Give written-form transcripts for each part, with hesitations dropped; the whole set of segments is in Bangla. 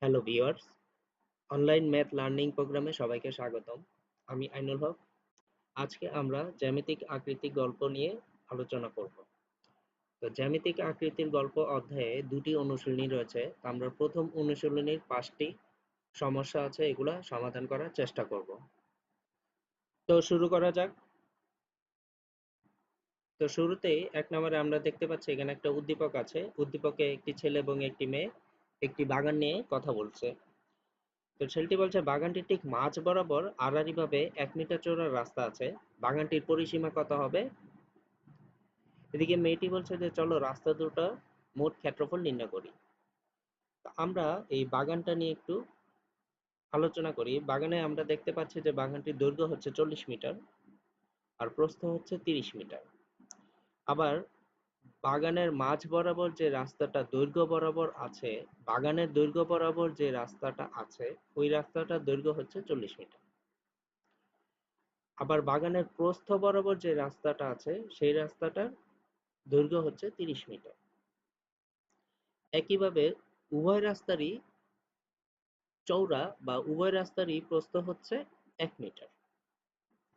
Hello viewers, online math learning প্রোগ্রামে সবাইকে স্বাগতম। আমি আইনুল হক। আজকে আমরা জ্যামিতিক আকৃতির গল্প নিয়ে আলোচনা করব। তো জ্যামিতিক আকৃতির গল্প অধ্যায়ে দুটি অনুশীলনী রয়েছে। আমরা প্রথম অনুশীলনীর 5টি সমস্যা আছে, এগুলা সমাধান করার চেষ্টা করব। তো শুরু করা যাক। তো শুরুতেই 1 নম্বরে আমরা দেখতে পাচ্ছি এখানে একটা উদ্দীপক আছে। উদ্দীপকে একটি ছেলে এবং একটি মেয়ে একটি বাগান নিয়ে কথা বলছে। তো ছেলেটি বলছে বাগানটির ঠিক মাঝ বরাবর আড়াআড়ি ভাবে 1 মিটার চওড়া রাস্তা আছে। বাগানটির পরিসীমা কত হবে? এদিকে মেয়েটি বলছে যে চলো রাস্তা দুটো মোট ক্ষেত্রফল নির্ণয় করি। তো আমরা এই বাগানটা নিয়ে একটু আলোচনা করি। বাগানে আমরা দেখতে পাচ্ছি যে বাগানটির দৈর্ঘ্য হচ্ছে 40 মিটার আর প্রস্থ হচ্ছে 30 মিটার। আবার বাগানের মাঝ বরাবর যে রাস্তাটা দৈর্ঘ্য বরাবর আছে, বাগানের দৈর্ঘ্য বরাবর যে রাস্তাটা আছে ওই রাস্তাটার দৈর্ঘ্য হচ্ছে 40 মিটার। আবার বাগানের প্রস্থ বরাবর যে রাস্তাটা আছে সেই রাস্তাটার দৈর্ঘ্য হচ্ছে 30 মিটার। একইভাবে উভয় রাস্তারই চওড়া বা উভয় রাস্তারই প্রস্থ হচ্ছে 1 মিটার।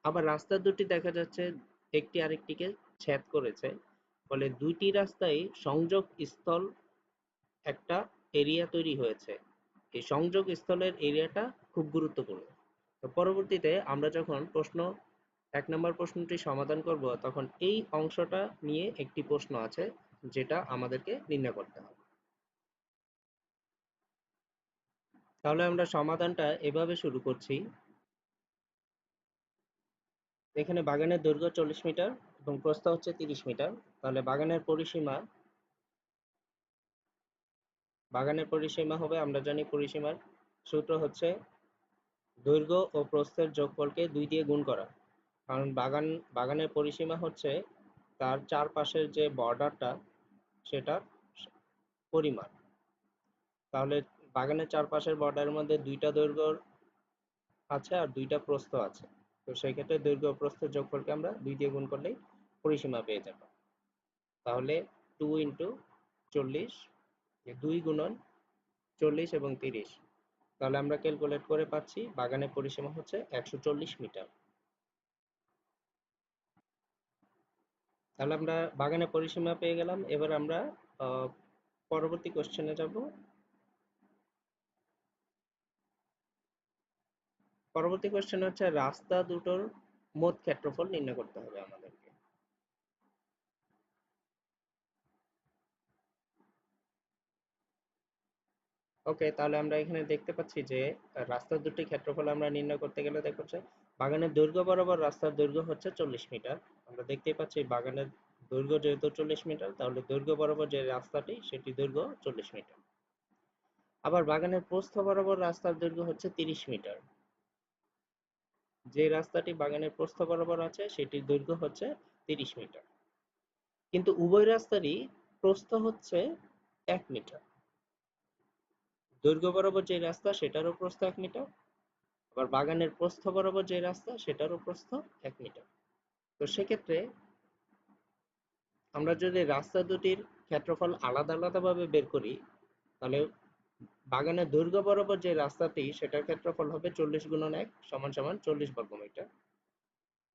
আবার রাস্তা দুটি দেখা যাচ্ছে একটি আরেকটিকে ছেদ করেছে, ফলে দুইটি রাস্তায় সংযোগ স্থল একটা এরিয়া তৈরি হয়েছে। এই সংযোগ স্থলের এরিয়াটা খুব গুরুত্বপূর্ণ। তো পরবর্তীতে আমরা যখন 1 নম্বর প্রশ্নটি সমাধান করব তখন এই অংশটা নিয়ে একটি প্রশ্ন আছে যেটা আমাদেরকে নির্ণয় করতে হবে। তাহলে আমরা সমাধানটা এভাবে শুরু করছি। এখানে বাগানের দৈর্ঘ্য 40 মিটার এবং প্রস্থ হচ্ছে 30 মিটার। তাহলে বাগানের পরিসীমা হবে, আমরা জানি পরিসীমার সূত্র হচ্ছে দৈর্ঘ্য ও প্রস্থের যোগফলকে 2 দিয়ে গুণ করা। কারণ বাগানের পরিসীমা হচ্ছে তার চারপাশের যে বর্ডারটা সেটার পরিমাণ। তাহলে বাগানের চারপাশের বর্ডারের মধ্যে 2টা দৈর্ঘ্য আছে আর 2টা প্রস্থ আছে। তো সেই ক্ষেত্রে দৈর্ঘ্য ও প্রস্থের যোগফলকে আমরা 2 দিয়ে গুণ করলেই পরিসীমা পেয়ে যাব। তাহলে 2 ইন্টু 40, 2 গুণন 40 এবং 30। তাহলে আমরা ক্যালকুলেট করে পাচ্ছি বাগানের পরিসীমা হচ্ছে 140 মিটার। তাহলে আমরা বাগানের পরিসীমা পেয়ে গেলাম। এবার আমরা আহ, পরবর্তী কোশ্চেনে যাব। পরবর্তী কোশ্চেন হচ্ছে রাস্তা দুটোর মোট ক্ষেত্রফল নির্ণয় করতে হবে আমাদেরকে। ওকে, তাহলে আমরা এখানে দেখতে পাচ্ছি যে রাস্তা দুটির ক্ষেত্রফল আমরা নির্ণয় করতে গেলে দেখো যে বাগানের দৈর্ঘ্য বরাবর রাস্তার দৈর্ঘ্য হচ্ছে 40 মিটার। আমরা দেখতেই পাচ্ছি বাগানের দৈর্ঘ্য যেহেতু 40 মিটার, তাহলে দৈর্ঘ্য বরাবর যে রাস্তাটি সেটি দৈর্ঘ্য 40 মিটার। আবার বাগানের প্রস্থ বরাবর রাস্তার দৈর্ঘ্য হচ্ছে 30 মিটার। যে রাস্তাটি বাগানের প্রস্থ বরাবর আছে সেটির দৈর্ঘ্য হচ্ছে 30 মিটার। কিন্তু উভয় রাস্তারই প্রস্থ হচ্ছে 1 মিটার। দৈর্ঘ্য বরাবর যে রাস্তা সেটারও প্রস্থ 1 মিটার, আবার বাগানের প্রস্থ বরাবর যে রাস্তা সেটারও প্রস্থ 1 মিটার। তো সেক্ষেত্রে আমরা যদি রাস্তা দুটির ক্ষেত্রফল আলাদা আলাদা ভাবে বের করি, তাহলে বাগানের দৈর্ঘ্য বরাবর যে রাস্তাটি সেটার ক্ষেত্রফল হবে 40 × 1 = 40 বর্গমিটার।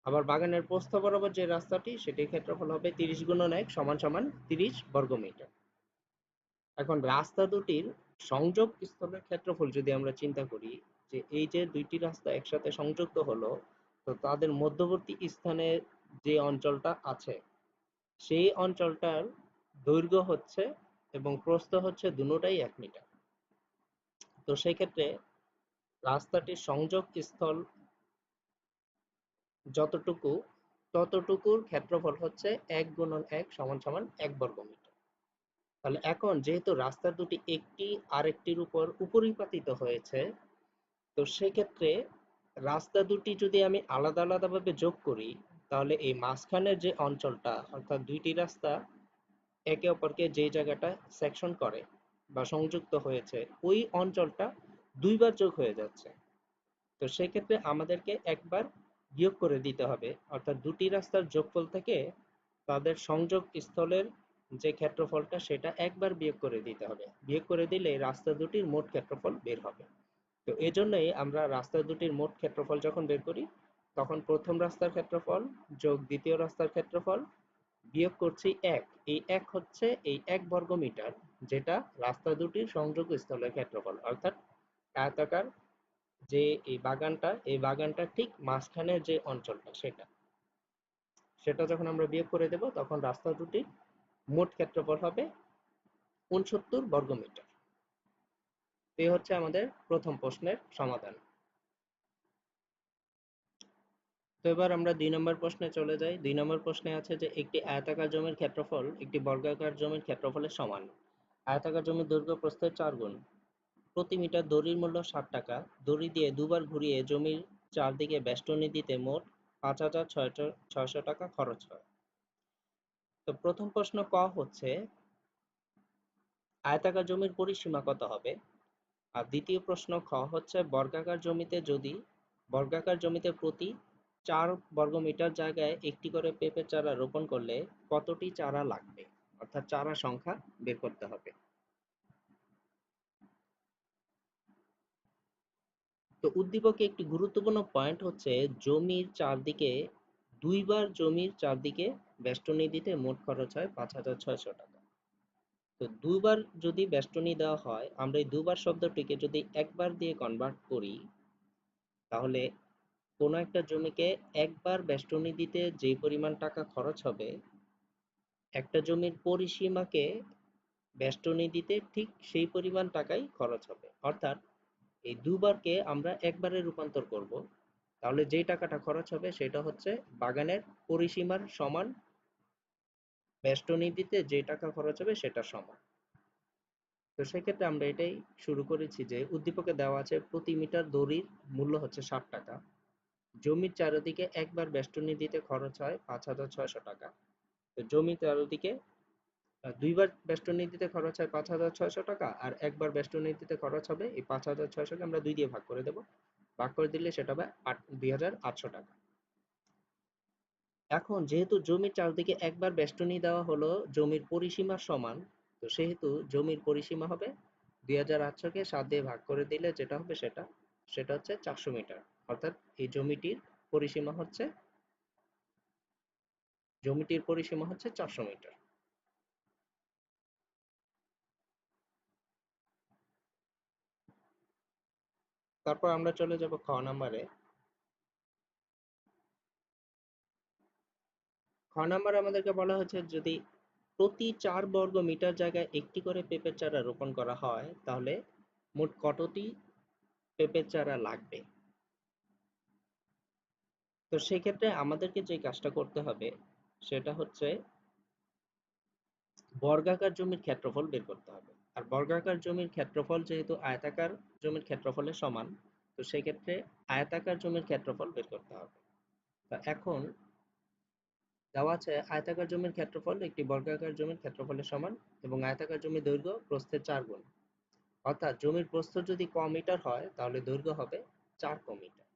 আবার বাগানের প্রস্থ বরাবর যে রাস্তাটি সেটির ক্ষেত্রফল হবে 30 × 1 = 30 বর্গমিটার। এখন রাস্তা দুটির সংযোগ স্থলের ক্ষেত্রফল যদি আমরা চিন্তা করি, যে এই যে দুইটি রাস্তা একসাথে সংযুক্ত হলো, তো তাদের মধ্যবর্তী স্থানে যে অঞ্চলটা আছে সেই অঞ্চলটার দৈর্ঘ্য হচ্ছে এবং প্রস্থ হচ্ছে দুটোটাই 1 মিটার। তো সেই ক্ষেত্রে রাস্তাটির সংযোগ স্থল যতটুকু ততটুকুর ক্ষেত্রফল হচ্ছে 1 × 1 = 1 বর্গমিটার। তাহলে এখন যেহেতু রাস্তা দুটি একটি আরেকটির উপর উপরিপাতিত হয়েছে, তো সেক্ষেত্রে রাস্তা দুটি যদি আমি আলাদা আলাদাভাবে যোগ করি, তাহলে এই মাঝখানের যে অঞ্চলটা অর্থাৎ দুইটি রাস্তা একে অপরকে যে জায়গাটা সেকশন করে বা সংযুক্ত হয়েছে ওই অঞ্চলটা দুইবার যোগ হয়ে যাচ্ছে। তো সেক্ষেত্রে আমাদেরকে একবার বিয়োগ করে দিতে হবে, অর্থাৎ দুটি রাস্তার যোগফল থেকে তাদের সংযোগ স্থলের যে ক্ষেত্রফলটা সেটা একবার বিয়োগ করে দিতে হবে। বিয়োগ করে দিলে রাস্তা দুটির মোট ক্ষেত্রফল বের হবে। তো এজন্যই আমরা রাস্তা দুটির মোট ক্ষেত্রফল যখন বের করি, তখন প্রথম রাস্তার ক্ষেত্রফল যোগ দ্বিতীয় রাস্তার ক্ষেত্রফল বিয়োগ করছি এক। এই এক হচ্ছে এই ১ বর্গ মিটার, যেটা রাস্তা দুটির সংযোগস্থলের ক্ষেত্রফল। অর্থাৎ আয়তাকার যে এই বাগানটা ঠিক মাঝখানের যে অঞ্চলটা সেটা। সেটা যখন আমরা বিয়োগ করে দেব তখন রাস্তা দুটির মোট ক্ষেত্রফল হবে ৬৯ বর্গমিটার। এই হচ্ছে আমাদের প্রথম প্রশ্নের সমাধান। তো এবার আমরা ২ নম্বর প্রশ্নে চলে যাই। ২ নম্বর প্রশ্নে আছে যে একটি আয়তাকার জমির ক্ষেত্রফল একটি বর্গাকার জমির ক্ষেত্রফলের সমান। আয়তাকার জমির দৈর্ঘ্য প্রস্থের ৪ গুণ। প্রতি মিটার দড়ির মূল্য ৬০ টাকা। দড়ি দিয়ে দুবার ঘুরিয়ে জমির চারদিকে বেষ্টনী দিতে মোট ৫,৬০০ টাকা খরচ হয়। তো প্রথম প্রশ্ন ক হচ্ছে আয়তাকার জমির পরিসীমা কত হবে? আর দ্বিতীয় প্রশ্ন খ হচ্ছে বর্গাকার জমিতে প্রতি ৪ বর্গমিটার জায়গায় একটি করে পেঁপে চারা রোপণ করলে কতটি চারা লাগবে? অর্থাৎ চারা সংখ্যা বের করতে হবে। তো উদ্দীপকে একটি গুরুত্বপূর্ণ পয়েন্ট হচ্ছে জমির চারদিকে বেষ্টনী দিতে মোট খরচ হয় ৫,৬০০ টাকা। তো দুইবার যদি বেষ্টনী দেওয়া হয়, আমরা এই দুবার শব্দটিকে যদি একবার দিয়ে কনভার্ট করি, তাহলে কোনো একটা জমিকে একবার বেষ্টনী দিতে যে পরিমাণ টাকা খরচ হবে, একটা জমির পরিসীমাকে বেষ্টনী দিতে ঠিক সেই পরিমাণ টাকাই খরচ হবে। অর্থাৎ এই দুবারকে আমরা একবারে রূপান্তর করব, তাহলে যেই টাকাটা খরচ হবে সেটা হচ্ছে বাগানের পরিসীমার সমান বেষ্টনী দিতে যে টাকা খরচ হবে সেটার সমান। তো সেক্ষেত্রে আমরা এটাই শুরু করেছি যে উদ্দীপকে দেওয়া আছে প্রতি মিটার দড়ির মূল্য হচ্ছে ৬০ টাকা। জমির চারিদিকে একবার বেষ্টনী দিতে খরচ হয় ৫,৬০০ টাকা। তো জমির চারিদিকে দুইবার বেষ্টনী দিতে খরচ হয় ৫,৬০০ টাকা, আর একবার বেষ্টনী দিতে খরচ হবে এই ৫,৬০০কে আমরা ২ দিয়ে ভাগ করে দেব। ভাগ করে দিলে সেটা হবে ২,৮০০ টাকা। এখন যেহেতু জমির চারদিকে একবার বেষ্টনী দেওয়া হলো জমির পরিসীমার সমান, তো সেহেতু জমির পরিসীমা হবে ২,৮০০কে ৭ দিয়ে ভাগ করে দিলে যেটা হবে সেটা হচ্ছে ৪০০ মিটার। অর্থাৎ এই জমিটির পরিসীমা হচ্ছে ৪০০ মিটার। তারপর আমরা চলে যাব খ নাম্বারে। খ নাম্বারে আমাদেরকে বলা হয়েছে যদি প্রতি ৪ বর্গ মিটার জায়গায় একটি করে পেঁপের চারা রোপণ করা হয়, তাহলে মোট কতটি পেঁপের চারা লাগবে? তো সেক্ষেত্রে আমাদেরকে যে কাজটা করতে হবে সেটা হচ্ছে বর্গাকার জমির ক্ষেত্রফল বের করতে হবে। আর বর্গাকার জমির ক্ষেত্রফল যেহেতু আয়তাকার জমির ক্ষেত্রফলের সমান, তো সেক্ষেত্রে আয়তাকার জমির ক্ষেত্রফল বের করতে হবে। তা এখন দেওয়া আছে আয়তাকার জমির ক্ষেত্রফল একটি বর্গাকার জমির ক্ষেত্রফলের সমান এবং আয়তাকার জমির দৈর্ঘ্য প্রস্থের ৪ গুণ। অর্থাৎ জমির প্রস্থ যদি ক মিটার হয় তাহলে দৈর্ঘ্য হবে ৪ ক মিটার।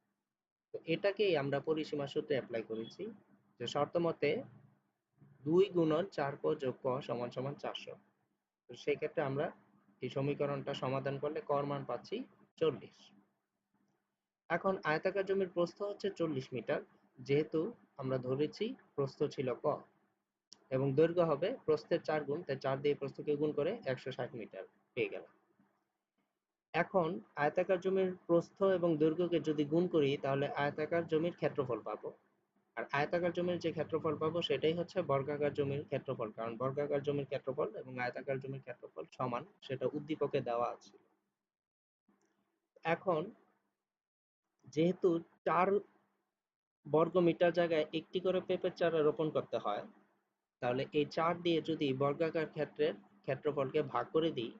তো এটাকেই আমরা পরিসীমা সূত্রে অ্যাপ্লাই করেছি যে শর্ত মতে ২ গুণন ৪ ক যোগ ক সমান সমান ৪০০। তো সেই ক্ষেত্রে আমরা এই সমীকরণটা সমাধান করলে কর মান পাচ্ছি ৪০। এখন আয়তাকার জমির প্রস্থ হচ্ছে ৪০ মিটার, যেহেতু আমরা ধরেছি প্রস্থ ছিল ক, এবং দৈর্ঘ্য হবে প্রস্থের ৪ গুণ, তাই ৪ দিয়ে প্রস্থকে গুণ করে ১৬০ মিটার পেয়ে গেল। এখন আয়তাকার জমির প্রস্থ এবং দৈর্ঘ্যকে যদি গুণ করি তাহলে আয়তাকার জমির ক্ষেত্রফল পাবো। আর আয়তাকার জমির যে ক্ষেত্রফল পাবো সেটাই হচ্ছে বর্গাকার জমির ক্ষেত্রফল, কারণ বর্গাকার জমির ক্ষেত্রফল এবং আয়তাকার জমির ক্ষেত্রফল সমান, সেটা উদ্দীপকে দেওয়া আছে। এখন যেহেতু ৪ বর্গ মিটার জায়গায় একটি করে পেঁপের চারা রোপণ করতে হয়, তাহলে এই ৪ দিয়ে যদি বর্গাকার ক্ষেত্রের ক্ষেত্রফলকে ভাগ করে দিই,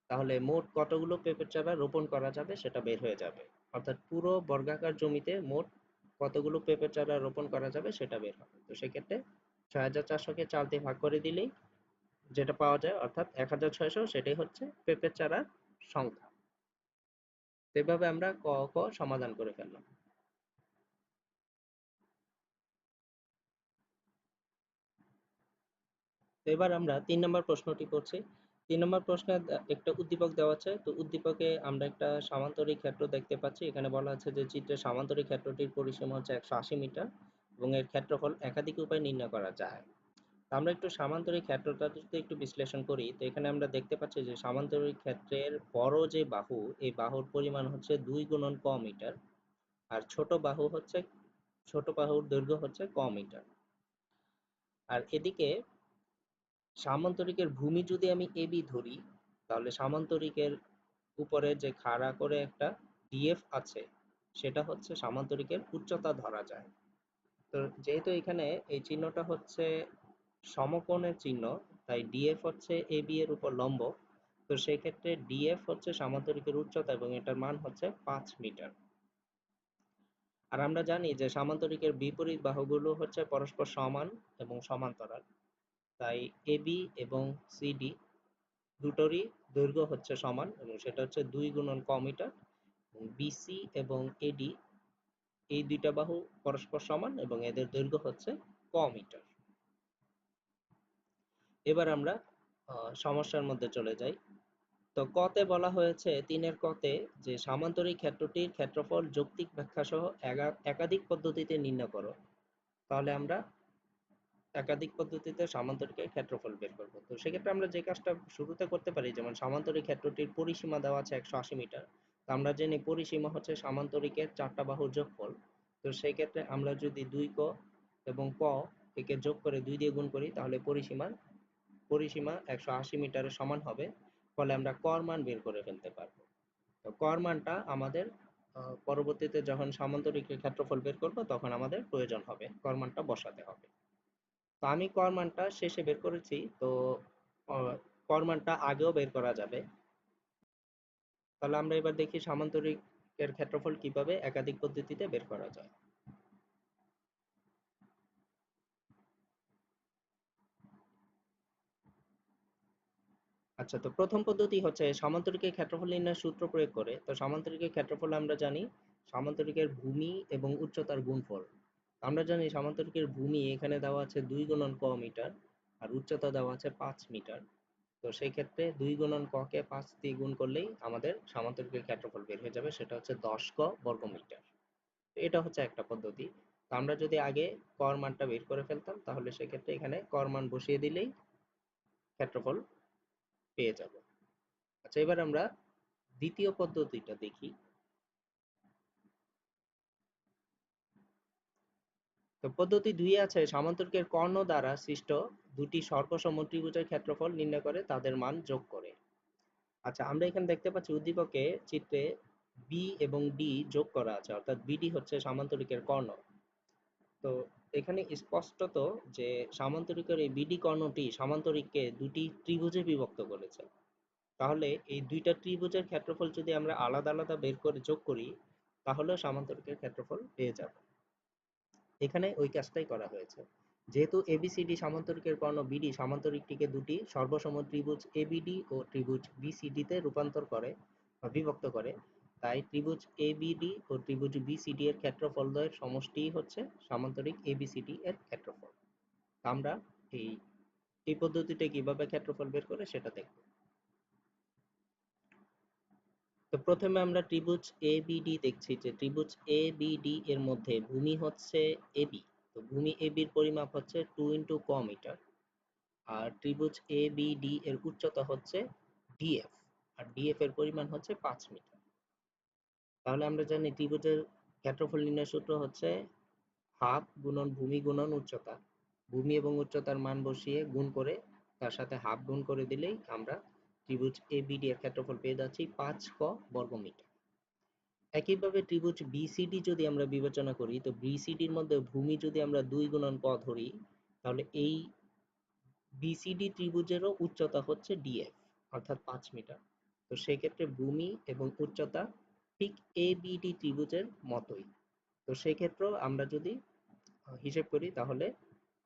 তাহলে মোট কতগুলো পেঁপের চারা রোপণ করা যাবে সেটা বের হয়ে যাবে। অর্থাৎ পুরো বর্গাকার জমিতে মোট কতগুলো পেঁপের চারা রোপণ করা যাবে সেটা বের হবে। তো সেক্ষেত্রে ৬,৪০০কে ৪ দিয়ে ভাগ করে দিলেই যেটা পাওয়া যায়, অর্থাৎ ১,৬০০, সেটাই হচ্ছে পেঁপের চারার সংখ্যা। এভাবে আমরা ক ক সমাধান করে ফেললাম। তো এবার আমরা ৩ নম্বর প্রশ্নটি করছি। ৩ নম্বর প্রশ্নে একটা উদ্দীপক দেওয়া আছে। তো উদ্দীপকে আমরা একটা সামান্তরিক ক্ষেত্র দেখতে পাচ্ছি। এখানে বলা আছে যে চিত্রে সামান্তরিক ক্ষেত্রটির পরিসীমা হচ্ছে ১৮০ মিটার এবং এর ক্ষেত্রফল একাধিক উপায়ে নির্ণয় করা যায়। তো আমরা একটু সামান্তরিক ক্ষেত্রটা যদি একটু বিশ্লেষণ করি, তো এখানে আমরা দেখতে পাচ্ছি যে সামান্তরিক ক্ষেত্রের বড় যে বাহু, এই বাহুর পরিমাণ হচ্ছে ২ গুণন ক মিটার, আর ছোট বাহুর দৈর্ঘ্য হচ্ছে ক মিটার। আর এদিকে সামান্তরিকের ভূমি যদি আমি এবি ধরি, তাহলে সামান্তরিকের উপরে যে খাড়া করে একটা ডিএফ আছে, সেটা হচ্ছে সামান্তরিকের উচ্চতা ধরা যায়। তো যেহেতু এখানে এই চিহ্নটা হচ্ছে সমকোণের চিহ্ন, তাই ডিএফ হচ্ছে এবি এর উপর লম্ব। তো সেই ক্ষেত্রে ডিএফ হচ্ছে সামান্তরিকের উচ্চতা এবং এটার মান হচ্ছে ৫ মিটার। আর আমরা জানি যে সামান্তরিকের বিপরীত বাহুগুলো হচ্ছে পরস্পর সমান এবং সমান্তরাল। তাই এবি এবং সিডি দুটোরই দৈর্ঘ্য হচ্ছে সমান এবং সেটা হচ্ছে ২ গুণন ক মিটার। বিসি এবং এডি এই দুইটা বাহু পরস্পর সমান এবং এদের দৈর্ঘ্য হচ্ছে ক মিটার। এবার আমরা সমস্যার মধ্যে চলে যাই। তো কতে বলা হয়েছে ৩-এর কতে যে সামান্তরিক ক্ষেত্রটির ক্ষেত্রফল যৌক্তিক ব্যাখ্যা সহ একাধিক পদ্ধতিতে নির্ণয় করো। তাহলে আমরা একাধিক পদ্ধতিতে সামান্তরিকের ক্ষেত্রফল বের করব। তো সেক্ষেত্রে আমরা যে কাজটা শুরুতে করতে পারি, যেমন সামান্তরিক ক্ষেত্রটির পরিসীমা দেওয়া আছে ১৮০ মিটার। তো আমরা জানি পরিসীমা হচ্ছে সামান্তরিকের ৪টা বাহুর যোগফল। তো সেই ক্ষেত্রে আমরা যদি ২ ক এবং ক একে যোগ করে ২ দিয়ে গুণ করি, তাহলে পরিসীমা ১৮০ মিটারের সমান হবে। ফলে আমরা কর মান বের করে ফেলতে পারবো। তো কর মানটা আমাদের পরবর্তীতে যখন সামান্তরিকের ক্ষেত্রফল বের করব তখন আমাদের প্রয়োজন হবে, কর মানটা বসাতে হবে। তো আমি কর মানটা শেষে বের করেছি। তো কর মানটা আগেও বের করা যাবে। তাহলে আমরা এবার দেখি সামান্তরিকের ক্ষেত্রফল কিভাবে একাধিক পদ্ধতিতে বের করা যায়। আচ্ছা, তো প্রথম পদ্ধতি হচ্ছে সামান্তরিকের ক্ষেত্রফল নির্ণয়ের সূত্র প্রয়োগ করে। তো সামান্তরিকের ক্ষেত্রফল আমরা জানি সামান্তরিকের ভূমি এবং উচ্চতার গুণফল। আমরা জানি সামান্তরিকের ভূমি এখানে দেওয়া আছে ২ গুণন ক মিটার আর উচ্চতা দেওয়া আছে ৫ মিটার। তো সেই ক্ষেত্রে ২ গুণন ক কে ৫ দিয়ে গুণ করলেই আমাদের সামান্তরিকের ক্ষেত্রফল বের হয়ে যাবে, সেটা হচ্ছে ১০ ক বর্গমিটার। তো এটা হচ্ছে একটা পদ্ধতি। তো আমরা যদি আগে কর মানটা বের করে ফেলতাম, তাহলে সেক্ষেত্রে এখানে কর মান বসিয়ে দিলেই ক্ষেত্রফল পেয়ে যাব। আচ্ছা, এবার আমরা দ্বিতীয় পদ্ধতিটা দেখি। তো পদ্ধতি ২ আছে সামান্তরিকের কর্ণ দ্বারা সৃষ্ট দুটি সর্বসম ত্রিভুজের ক্ষেত্রফল নির্ণয় করে তাদের মান যোগ করে। আচ্ছা, আমরা এখানে দেখতে পাচ্ছি উদ্দীপকে চিত্রে বি এবং ডি যোগ করা আছে, অর্থাৎ বিডি হচ্ছে সামান্তরিকের কর্ণ। তো এখানে স্পষ্টত যে সামান্তরিকের এই বিডি কর্ণটি সামান্তরিককে দুটি ত্রিভুজে বিভক্ত করেছে। তাহলে এই দুইটা ত্রিভুজের ক্ষেত্রফল যদি আমরা আলাদা আলাদা বের করে যোগ করি, তাহলেও সামান্তরিকের ক্ষেত্রফল পেয়ে যাব। এখানে ওই কাজটাই করা হয়েছে। যেহেতু এবিসিডি সামান্তরিকের কর্ণ বিডি সামান্তরিকটিকে দুটি সর্বসম ত্রিভুজ এবিডি ও ত্রিভুজ বিসিডি তে রূপান্তর করে বা বিভক্ত করে, তাই ত্রিভুজ এবিডি ও ত্রিভুজ বিসিডি এর ক্ষেত্রফলদ্বয়ের সমষ্টিই হচ্ছে সামান্তরিক এবিসিডি এর ক্ষেত্রফল। আমরা এই এই পদ্ধতিতে কিভাবে ক্ষেত্রফল বের করে সেটা দেখব। তো প্রথমে আমরা ত্রিভুজ এবিডি দেখছি যে ত্রিভুজ এবিডি এর মধ্যে ভূমি হচ্ছে এবি। তো ভূমি এবির পরিমাপ হচ্ছে 2 ইন্টু ক মিটার। আর ত্রিভুজ এবিডি এর উচ্চতা হচ্ছে ডিএফ, আর ডিএফ এর পরিমাণ হচ্ছে ৫ মিটার। তাহলে আমরা জানি ত্রিভুজের ক্ষেত্রফল নির্ণয়ের সূত্র হচ্ছে হাফ গুণন ভূমি গুণন উচ্চতা। ভূমি এবং উচ্চতার মান বসিয়ে গুণ করে তার সাথে হাফ গুণ করে দিলেই আমরা ত্রিভুজ এবিডি এর ক্ষেত্রফল পেয়ে যাচ্ছি ৫ ক বর্গমিটার। একইভাবে ত্রিভুজ বিসিডি যদি আমরা বিবেচনা করি, তো বিসিডির মধ্যে ভূমি যদি আমরা ২ গুণন ক ধরি, তাহলে এই বিসিডি ত্রিভুজেরও উচ্চতা হচ্ছে ডিএফ, অর্থাৎ ৫ মিটার। তো সেক্ষেত্রে ভূমি এবং উচ্চতা ঠিক এবিডি ত্রিভুজের মতোই। তো সেক্ষেত্রেও আমরা যদি হিসেব করি, তাহলে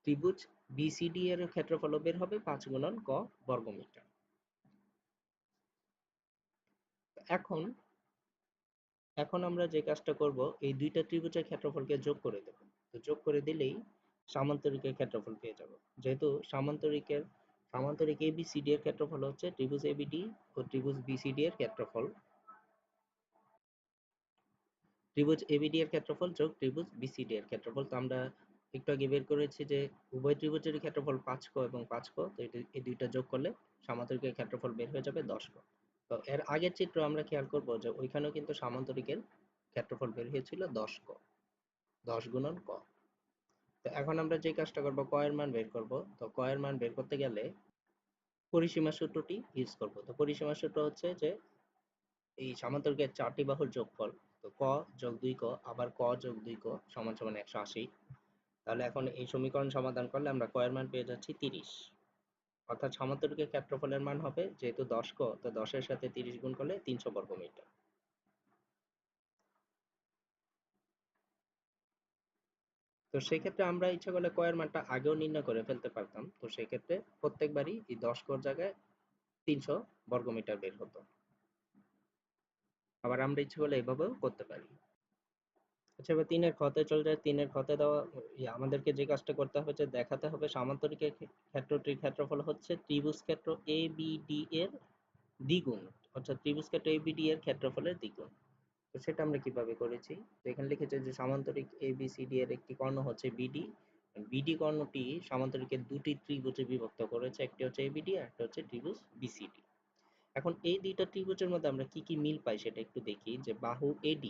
ত্রিভুজ বিসিডি এর ক্ষেত্রফল বের হবে ৫ গুণন ক বর্গমিটার। এখন এখন আমরা যে কাজটা করব, এই দুইটা ত্রিভুজের ক্ষেত্রফলকে যোগ করে দেব। তো যোগ করে দিলেই সামান্তরিকের ক্ষেত্রফল পেয়ে যাব। যেহেতু সামান্তরিকের সামান্তরিক ABCD এর ক্ষেত্রফল হচ্ছে ত্রিভুজ ABD ও ত্রিভুজ BCD এর ক্ষেত্রফল। ত্রিভুজ ABD এর ক্ষেত্রফল যোগ ত্রিভুজ BCD এর ক্ষেত্রফল। তো আমরা একটু আগে বের করেছি যে উভয় ত্রিভুজের ক্ষেত্রফল 5 ক এবং 5 ক। তো এই দুইটা যোগ করলে সামান্তরিকের ক্ষেত্রফল বের হয়ে যাবে 10 ক। তো এর আগের চিত্র আমরা খেয়াল করব যে ওইখানেও কিন্তু সামান্তরিকের ক্ষেত্রফল বের হয়েছিল 10 ক, 10 গুণন ক। তো এখন আমরা যে কাজটা করব, ক এর মান বের করব। তো ক এর মান বের করতে গেলে পরিসীমা সূত্রটি ইউজ করব। তো পরিসীমা সূত্র হচ্ছে যে এই সামান্তরিকের 4টি বাহুর যোগফল। তো ক যোগ 2 ক আবার ক যোগ 2 ক সমান সমান 180। তাহলে এখন এই সমীকরণ সমাধান করলে আমরা ক এর মান পেয়ে যাচ্ছি 30। অর্থাৎ সামান্তরিকের ক্ষেত্রফলের মান হবে যেহেতু 10 ক, তো 10 এর সাথে 30 গুণ করলে 300 বর্গমিটার। তো সেই ক্ষেত্রে আমরা ইচ্ছা করলে ক এর মানটা আগেও নির্ণয় করে ফেলতে পারতাম। তো সেই ক্ষেত্রে প্রত্যেকবারই এই 10 কর জায়গায় 300 বর্গমিটার বের হতো। আবার আমরা ইচ্ছা করলে এভাবেও করতে পারি। আচ্ছা, এবার 3 এর খতে চলে যায়। 3 এর খতে দেওয়া আমাদেরকে যে কাজটা করতে হবে যে দেখাতে হবে সামান্তরিকের ক্ষেত্রটির ক্ষেত্রফল হচ্ছে ত্রিভুজ ক্ষেত্র ABD এর দ্বিগুণ। অর্থাৎ ত্রিভুজ ক্ষেত্র ABD এর ক্ষেত্রফলের দ্বিগুণ। তো সেটা আমরা কিভাবে করেছি? তো এখানে লিখেছে যে সামান্তরিক ABCD এর একটি কর্ণ হচ্ছে BD। BD কর্ণটি সামান্তরিকের দুটি ত্রিভুজে বিভক্ত করেছে, একটি হচ্ছে ABD আর একটা হচ্ছে ত্রিভুজ BCD। এখন এই দুইটা ত্রিভুজের মধ্যে আমরা কি কি মিল পাই সেটা একটু দেখি। যে বাহু AD,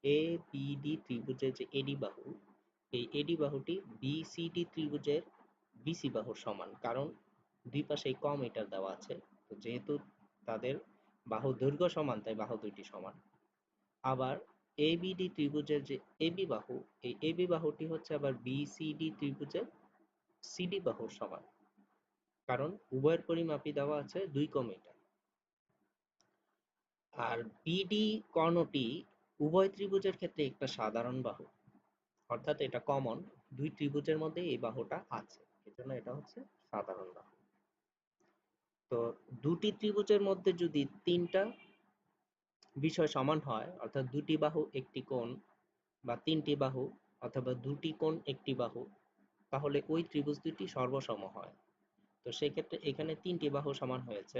ABD ত্রিভুজের যে AD বাহু, এই AD বাহুটি BCD ত্রিভুজের BC বাহুর সমান, কারণ দুই পাশেই কম মিটার দেওয়া আছে। তো যেহেতু তাদের বাহু দৈর্ঘ্য সমান তাই বাহু দুইটি সমান। আবার ABD ত্রিভুজের যে AB বাহু, এই AB বাহুটি হচ্ছে আবার BCD ত্রিভুজের CD বাহুর সমান, কারণ উভয়ের পরিমাপই দেওয়া আছে 2 মিটার। আর BD কর্ণটি উভয় ত্রিভুজের ক্ষেত্রে একটা সাধারণ বাহু, অর্থাৎ এটা কমন, দুই ত্রিভুজের মধ্যে এই বাহুটা আছে, এজন্য এটা হচ্ছে সাধারণ বাহু। তো দুটি ত্রিভুজের মধ্যে যদি তিনটা বিষয় সমান হয়, অর্থাৎ দুটি বাহু একটি কোণ বা তিনটি বাহু অথবা দুটি কোণ একটি বাহু, তাহলে ওই ত্রিভুজ দুটি সর্বসম হয়। তো সেই ক্ষেত্রে এখানে তিনটি বাহু সমান হয়েছে।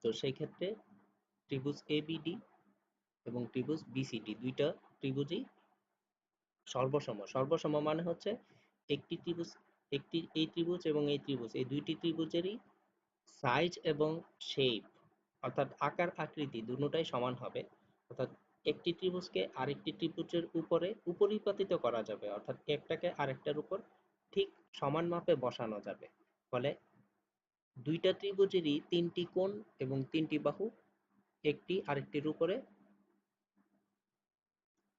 তো সেই ক্ষেত্রে ত্রিভুজ ABD এবং ত্রিভুজ BCD দুইটা ত্রিভুজই সর্বসম। সর্বসম মানে হচ্ছে একটি ত্রিভুজ, এই ত্রিভুজ এবং এই ত্রিভুজ, এই দুইটি ত্রিভুজেরই সাইজ এবং শেপ, অর্থাৎ আকার আকৃতি দুটোটাই সমান হবে। অর্থাৎ একটি ত্রিভুজকে আরেকটি ত্রিভুজের উপরে উপরিপাতিত করা যাবে, অর্থাৎ একটাকে আরেকটার উপর ঠিক সমান মাপে বসানো যাবে। ফলে দুইটা ত্রিভুজেরই তিনটি কোণ এবং তিনটি বাহু একটি আরেকটির উপরে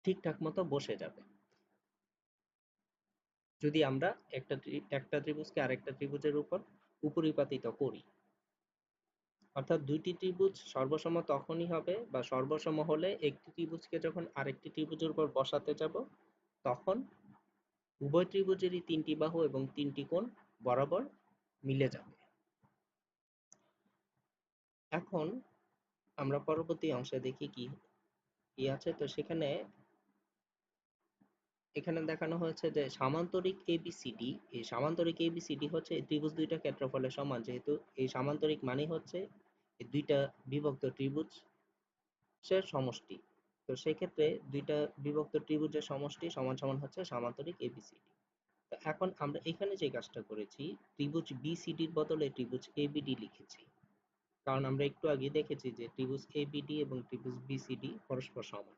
ঠিকঠাক মতো বসে যাবে। যদি আমরা একটা ত্রিভুজকে আরেকটা ত্রিভুজের উপর উপরিপাতিত করি, অর্থাৎ দুইটি ত্রিভুজ সর্বসম তখনই হবে বা সর্বসম হলে একটি ত্রিভুজকে যখন আরেকটি ত্রিভুজের উপর বসাতে যাব তখন উভয় ত্রিভুজেরই তিনটি বাহু এবং তিনটি কোণ বরাবর মিলে যাবে। এখন আমরা পরবর্তী অংশে দেখি কি কি আছে। তো এখানে দেখানো হয়েছে যে সামান্তরিক ABCD, এই সামান্তরিক ABCD হচ্ছে এই ত্রিভুজ দুইটা ক্ষেত্রফলের সমান। যেহেতু এই সামান্তরিক মানে হচ্ছে এই দুইটা বিভক্ত ত্রিভুজের সমষ্টি। তো সেই ক্ষেত্রে দুইটা বিভক্ত ত্রিভুজের সমষ্টি সমান সমান হচ্ছে সামান্তরিক ABCD। তো এখন আমরা এখানে যে কাজটা করেছি, ত্রিভুজ BCD এর বদলে ত্রিভুজ ABD লিখেছি, কারণ আমরা একটু আগে দেখেছি যে ত্রিভুজ ABD এবং ত্রিভুজ BCD পরস্পর সমান।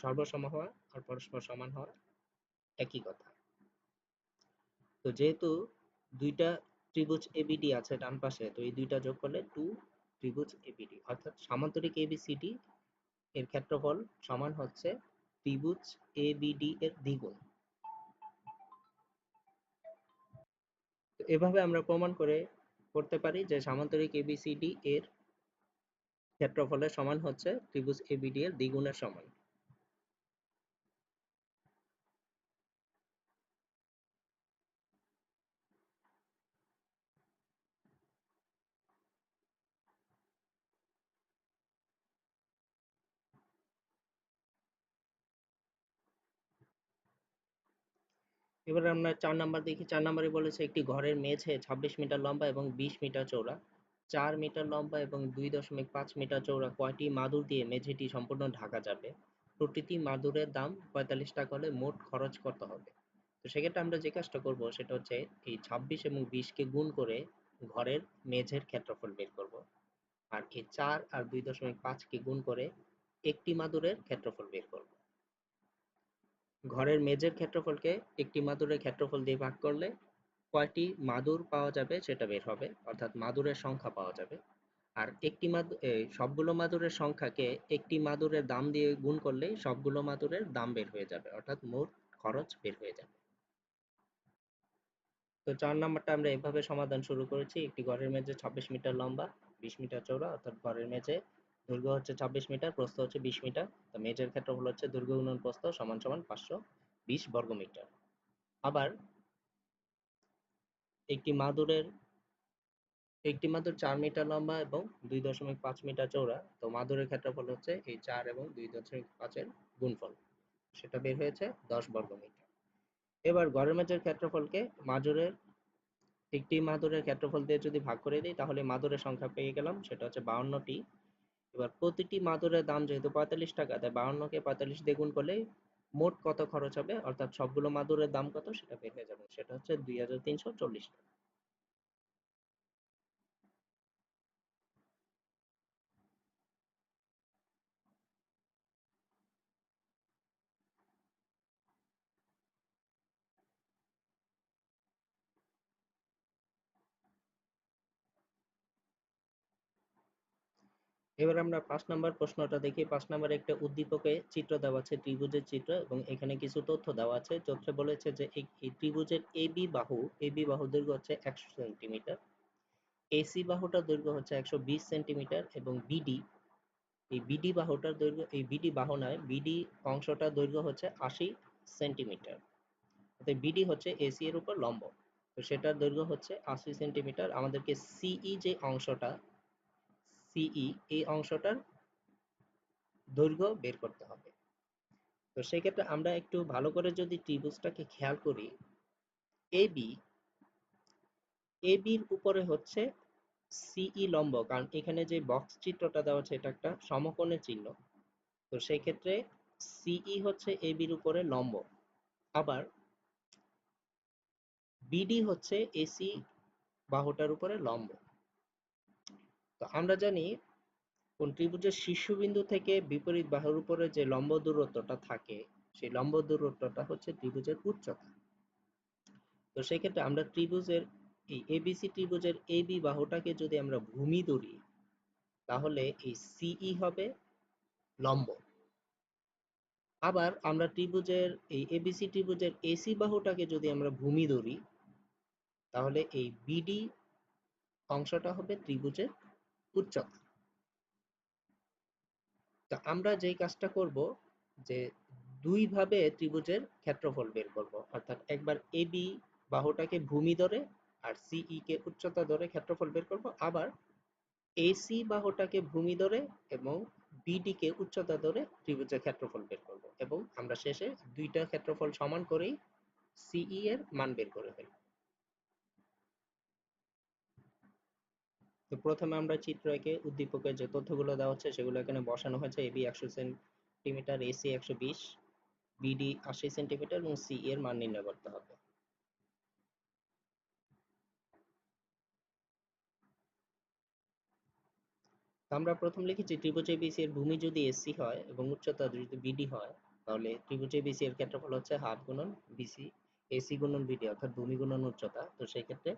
সর্বসম হওয়া আর পরস্পর সমান হওয়া একই কথা। তো যেহেতু দুইটা ত্রিভুজ ABD আছে ডান পাশে, তো এই দুইটা যোগ করলে টু ত্রিভুজ ABD, অর্থাৎ সামান্তরিক ABCD এর ক্ষেত্রফল সমান হচ্ছে ত্রিভুজ ABD এর দ্বিগুণ। তো এভাবে আমরা প্রমাণ করতে পারি যে সামান্তরিক ABCD এর ক্ষেত্রফলের সমান হচ্ছে ত্রিভুজ ABD এর দ্বিগুণের সমান। এবার আমরা ৪ নাম্বার দেখি। ৪ নাম্বারে বলেছে একটি ঘরের মেঝে ২৬ মিটার লম্বা এবং ২০ মিটার চওড়া। ৪ মিটার লম্বা এবং ২.৫ মিটার চওড়া কয়টি মাদুর দিয়ে মেঝেটি সম্পূর্ণ ঢাকা যাবে? প্রতিটি মাদুরের দাম ৳৪৫ হলে মোট খরচ কত হবে? তো সেক্ষেত্রে আমরা যে কাজটা করব সেটা হচ্ছে এই ২৬ এবং ২০ কে গুণ করে ঘরের মেঝের ক্ষেত্রফল বের করব। আর এই ৪ আর ২.৫ কে গুণ করে একটি মাদুরের ক্ষেত্রফল বের করব। ঘরের মেঝের ক্ষেত্রফলকে একটি মাদুরের ক্ষেত্রফল দিয়ে ভাগ করলে কয়টি মাদুর পাওয়া যাবে সেটা বের হবে, অর্থাৎ মাদুরের সংখ্যা পাওয়া যাবে। আর একটি সবগুলো মাদুরের সংখ্যাকে একটি মাদুরের দাম দিয়ে গুণ করলেই সবগুলো মাদুরের দাম বের হয়ে যাবে, অর্থাৎ মোট খরচ বের হয়ে যাবে। তো ৪ নাম্বারটা আমরা এভাবে সমাধান শুরু করেছি। একটি ঘরের মেঝে ২৬ মিটার লম্বা, ২০ মিটার চওড়া, অর্থাৎ ঘরের মেঝে দৈর্ঘ্য হচ্ছে ২৬ মিটার, প্রস্থ হচ্ছে ২০ মিটার। তো মেঝের ক্ষেত্রফল হচ্ছে দৈর্ঘ্য গুণন প্রস্থ সমান সমান ৫২০ বর্গমিটার। আবার একটি মাদুরের একটি মাদুর ৪ মিটার লম্বা এবং ২.৫ মিটার চওড়া। তো মাদুরের ক্ষেত্রফল হচ্ছে এই ৪ এবং ২.৫ এর গুণফল। সেটা বের হয়েছে ১০ বর্গমিটার। এবার ঘরের মেঝের ক্ষেত্রফলকে মাদুরের একটি মাদুরের ক্ষেত্রফল দিয়ে যদি ভাগ করে দিই তাহলে মাদুরের সংখ্যা পেয়ে গেলাম, সেটা হচ্ছে ৫২টি। এবার প্রতিটি মাদুরের দাম যেহেতু ৳৪৫, তাই ৫২ কে ৪৫ দিয়ে গুণ করলেই মোট কত খরচ হবে, অর্থাৎ সবগুলো মাদুরের দাম কত সেটা বের হয়ে যাবে। সেটা হচ্ছে ৳২৩৪০। এবার আমরা ৫ নাম্বার প্রশ্নটা দেখি। ৫ নাম্বারে একটা উদ্দীপকে চিত্র দেওয়া আছে, ত্রিভুজের চিত্র, এবং এখানে কিছু তথ্য দেওয়া আছে। তথ্যে বলেছে যে এই ত্রিভুজের এবি বাহুর দৈর্ঘ্য হচ্ছে ১০০ সেন্টিমিটার, এসি বাহুটার দৈর্ঘ্য হচ্ছে ১২০ সেন্টিমিটার এবং বিডি বাহু নয়, বিডি অংশটার দৈর্ঘ্য হচ্ছে ৮০ সেন্টিমিটার। অর্থাৎ বিডি হচ্ছে এসি এর উপর লম্ব। তো সেটার দৈর্ঘ্য হচ্ছে ৮০ সেন্টিমিটার। আমাদেরকে সিই এই অংশটার দৈর্ঘ্য বের করতে হবে। তো সেক্ষেত্রে আমরা একটু ভালো করে যদি ত্রিভুজটাকে খেয়াল করি, এবি এবির উপরে হচ্ছে সিই লম্ব, কারণ এখানে যে বক্স চিত্রটা দেওয়া আছে এটা একটা সমকোণের চিহ্ন। তো সেই ক্ষেত্রে সিই হচ্ছে এবির উপরে লম্ব। আবার বিডি হচ্ছে এসি বাহুটার উপরে লম্ব। তো আমরা জানি কোন ত্রিভুজের শীর্ষবিন্দু থেকে বিপরীত বাহুর উপরে যে লম্ব দূরত্বটা থাকে সেই লম্ব দূরত্বটা হচ্ছে ত্রিভুজের উচ্চতা। তো সেক্ষেত্রে আমরা ত্রিভুজের এই এবিসি ত্রিভুজের এবি বাহুটাকে যদি আমরা ভূমি ধরি তাহলে এই সিই হবে লম্ব। আবার আমরা ত্রিভুজের এই এবিসি ত্রিভুজের এসি বাহুটাকে যদি আমরা ভূমি ধরি তাহলে এই বিডি অংশটা হবে ত্রিভুজের উচ্চতা। তো আমরা যেই কাজটা করব যে দুই ভাবে ত্রিভুজের ক্ষেত্রফল বের করব, অর্থাৎ একবার এবি বাহুটাকে ভূমি ধরে আর সিই কে উচ্চতা ধরে ক্ষেত্রফল বের করব, আবার এসি বাহুটাকে ভূমি ধরে এবং বিডি কে উচ্চতা ধরে ত্রিভুজের ক্ষেত্রফল বের করব, এবং আমরা শেষে দুইটা ক্ষেত্রফল সমান করেই সিই এর মান বের করে ফেলব। তো প্রথমে আমরা চিত্র এঁকে উদ্দীপকের যে তথ্যগুলো দেওয়া হচ্ছে সেগুলো এখানে বসানো হয়েছে। AB ১০০ centimetre, AC ১২০, BD ৮০ centimetre এবং সিই এর মান নির্ণয় করতে হবে। তো আমরা প্রথম লিখেছি ত্রিভুজ এবিসি এর ভূমি যদি এসি হয় এবং উচ্চতা যদি বিডি হয় তাহলে ত্রিভুজ এবিসি এর ক্ষেত্রফল হচ্ছে হাফ গুণন বিসি এসি গুণন বিডি, অর্থাৎ ভূমি গুণন উচ্চতা। তো সেই ক্ষেত্রে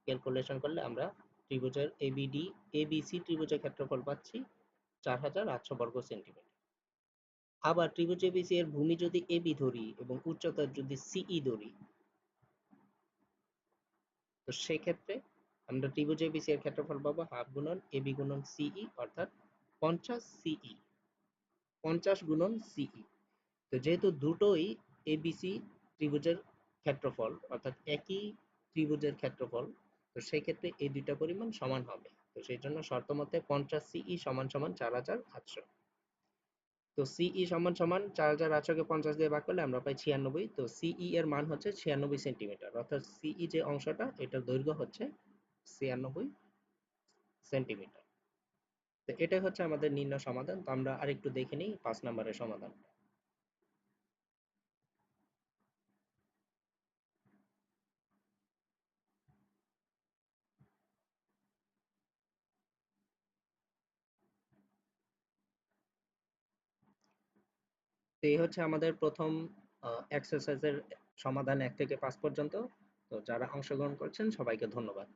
ক্যালকুলেশন করলে আমরা ত্রিভুজের এবিসি ত্রিভুজের ক্ষেত্রফল পাচ্ছি ৪৮০০ বর্গ সেন্টিমিটার। আবার ত্রিভুজ এবিসি এর ভূমি যদি এবি ধরি এবং উচ্চতা যদি সিই ধরি, তো সেক্ষেত্রে আমরা ত্রিভুজ এবিসি এর ক্ষেত্রফল পাবো হাফ গুণন এবি গুণন সিই, অর্থাৎ ৫০ গুণন সিই। তো যেহেতু দুটোই এবিসি ত্রিভুজের ক্ষেত্রফল, অর্থাৎ একই ত্রিভুজের ক্ষেত্রফল, তো সেই ক্ষেত্রে এই দুইটা পরিমাণ সমান হবে। তো সেই জন্য শর্ত মতে ৫০ সিই সমান সমান ৪৮০০। তো সিই সমান সমান 4,800 কে 50 দিয়ে ভাগ করলে আমরা পাই 96। তো সিই এর মান হচ্ছে 96 সেন্টিমিটার, অর্থাৎ সিই যে অংশটা এটার দৈর্ঘ্য হচ্ছে 96 সেন্টিমিটার। তো এটাই হচ্ছে আমাদের নির্ণয় সমাধান। তো আমরা আরেকটু দেখে নিই 5 নম্বরের সমাধান। তো এই হচ্ছে আমাদের প্রথম এক্সারসাইজের সমাধান 1 থেকে 5 পর্যন্ত। তো যারা অংশগ্রহণ করছেন সবাইকে ধন্যবাদ।